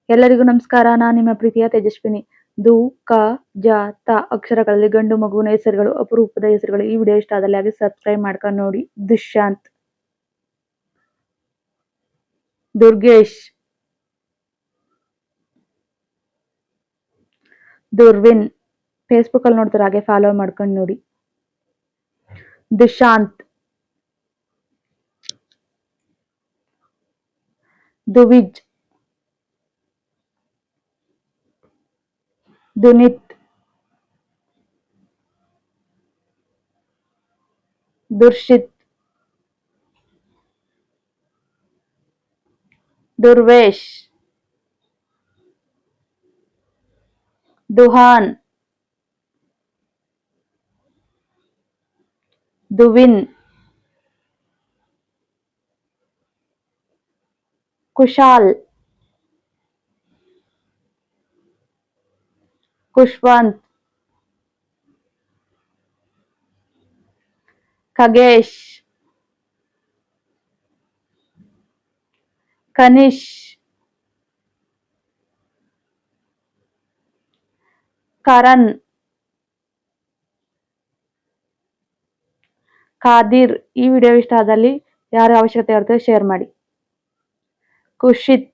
ಎಲ್ಲರಿಗೂ ನಮಸ್ಕಾರ. ನಾನು ನಿಮ್ಮ ಪ್ರೀತಿಯ ತೇಜಸ್ವಿನಿ. ದು, ಕ, ಜ, ತ ಅಕ್ಷರಗಳಲ್ಲಿ ಗಂಡು ಮಗುವಿನ ಹೆಸರುಗಳು, ಅಪರೂಪದ ಹೆಸರುಗಳು. ಈ ವಿಡಿಯೋ ಇಷ್ಟ ಆದಲ್ಲಿ ಹಾಗೆ ಸಬ್ಸ್ಕ್ರೈಬ್ ಮಾಡ್ಕೊಂಡು ನೋಡಿ. ದುಷ್ಯಂತ್, ದುರ್ಗೇಶ್, ದುರ್ವಿನ್. ಫೇಸ್ಬುಕ್ ಅಲ್ಲಿ ನೋಡ್ತಾರೆ ಹಾಗೆ ಫಾಲೋ ಮಾಡ್ಕೊಂಡು ನೋಡಿ. ದುಶಾಂತ್, ದುವಿಜ್, ದುನಿತ್, ದುರ್ಷಿತ್, ದುರ್ವೇಶ್, ದುಹಾನ್, ದುವಿನ್, ಕುಶಾಲ್, ಕುಶ್ವಂತ್, ಖಗೇಶ್, ಕನಿಶ್, ಕರಣ್, ಖಾದಿರ್. ಈ ವಿಡಿಯೋ ಇಷ್ಟ ಆದಲ್ಲಿ ಯಾರ ಅವಶ್ಯಕತೆ ಇರುತ್ತೆ ಶೇರ್ ಮಾಡಿ. ಕುಶಿತ್,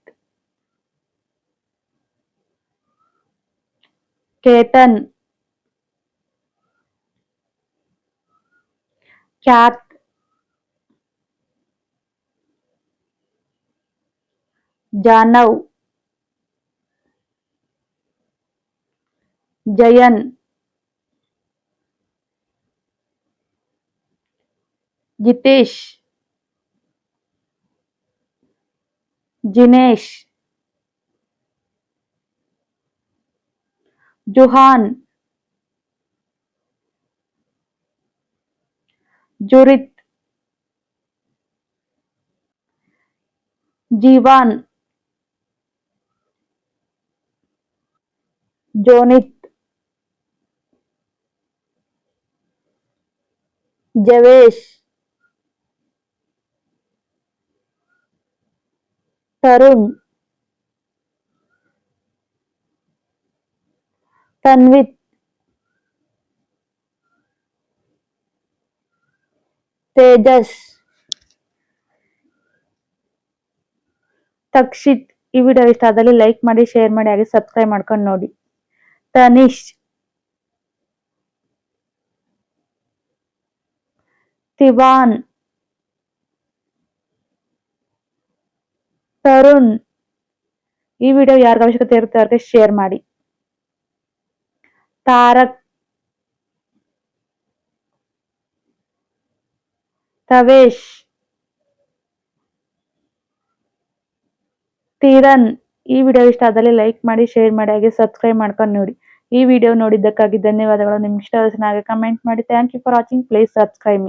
ಕೇತನ್, ಖ್ಯಾತ್, ಜಾನವ್, ಜಯನ್, ಜಿತೇಶ್, ಜಿನೇಶ್, ಜುಹಾನ್, ಜುರಿತ್, ಜೀವಾನ್, ಜೋನಿತ್, ಜವೇಶ್, ತರುಣ್, ತನ್ವಿತ್, ತೇಜಸ್, ತಕ್ಷಿತ್. ಈ ವಿಡಿಯೋ ಇಷ್ಟ ಆದಲ್ಲಿ ಲೈಕ್ ಮಾಡಿ, ಶೇರ್ ಮಾಡಿ ಹಾಗೆ ಸಬ್ಸ್ಕ್ರೈಬ್ ಮಾಡ್ಕೊಂಡು ನೋಡಿ. ತನಿಷ್, ತಿವಾನ್, ತರುಣ್. ಈ ವಿಡಿಯೋ ಯಾರಿಗ ಅವಶ್ಯಕತೆ ಇರುತ್ತೆ ಅವ್ರಿಗೆ ಶೇರ್ ಮಾಡಿ. ತಾರಕ್, ತವೇಶ್, ತೀರನ್. ಈ ವಿಡಿಯೋ ಇಷ್ಟ ಆದಲ್ಲಿ ಲೈಕ್ ಮಾಡಿ, ಶೇರ್ ಮಾಡಿ ಹಾಗೆ ಸಬ್ಸ್ಕ್ರೈಬ್ ಮಾಡ್ಕೊಂಡು ನೋಡಿ. ಈ ವಿಡಿಯೋ ನೋಡಿದ್ದಕ್ಕಾಗಿ ಧನ್ಯವಾದಗಳು. ನಿಮ್ಗೆ ಇಷ್ಟ ಆದ್ರೆ ಹಾಗೆ ಕಮೆಂಟ್ ಮಾಡಿ. Thank you for watching. Please subscribe me.